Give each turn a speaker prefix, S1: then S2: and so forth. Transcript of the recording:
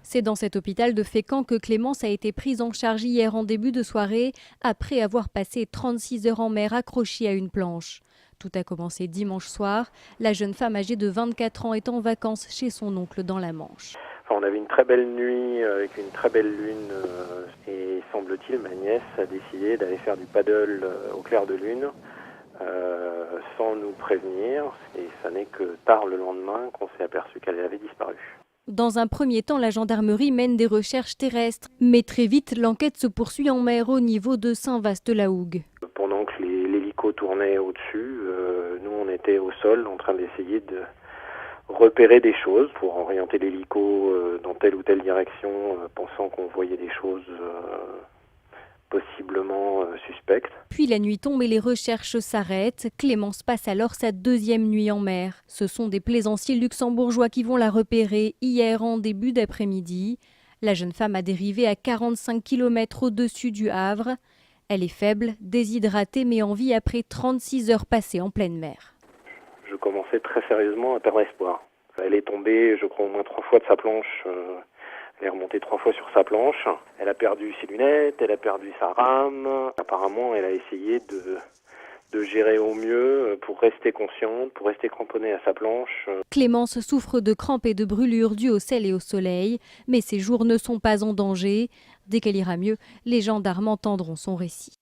S1: C'est dans cet hôpital de Fécamp que Clémence a été prise en charge hier en début de soirée, après avoir passé 36 heures en mer accrochée à une planche. Tout a commencé dimanche soir. La jeune femme âgée de 24 ans est en vacances chez son oncle dans la Manche.
S2: On avait une très belle nuit avec une très belle lune et semble-t-il ma nièce a décidé d'aller faire du paddle au clair de lune sans nous prévenir, et ça n'est que tard le lendemain qu'on s'est aperçu qu'elle avait disparu.
S1: Dans un premier temps, la gendarmerie mène des recherches terrestres, mais très vite l'enquête se poursuit en mer au niveau de Saint-Vaast-la-Hougue.
S2: Pendant que l'hélico tournait au-dessus, nous on était au sol en train d'essayer de repérer des choses pour orienter l'hélico dans telle ou telle direction, pensant qu'on voyait des choses possiblement suspectes.
S1: Puis la nuit tombe et les recherches s'arrêtent. Clémence passe alors sa deuxième nuit en mer. Ce sont des plaisanciers luxembourgeois qui vont la repérer hier en début d'après-midi. La jeune femme a dérivé à 45 km au-dessus du Havre. Elle est faible, déshydratée mais en vie après 36 heures passées en pleine mer.
S2: Je commençais très sérieusement à perdre espoir. Elle est tombée, je crois, au moins 3 fois de sa planche. Elle est remontée 3 fois sur sa planche. Elle a perdu ses lunettes, elle a perdu sa rame. Apparemment, elle a essayé de gérer au mieux pour rester consciente, pour rester cramponnée à sa planche.
S1: Clémence souffre de crampes et de brûlures dues au sel et au soleil, mais ses jours ne sont pas en danger. Dès qu'elle ira mieux, les gendarmes entendront son récit.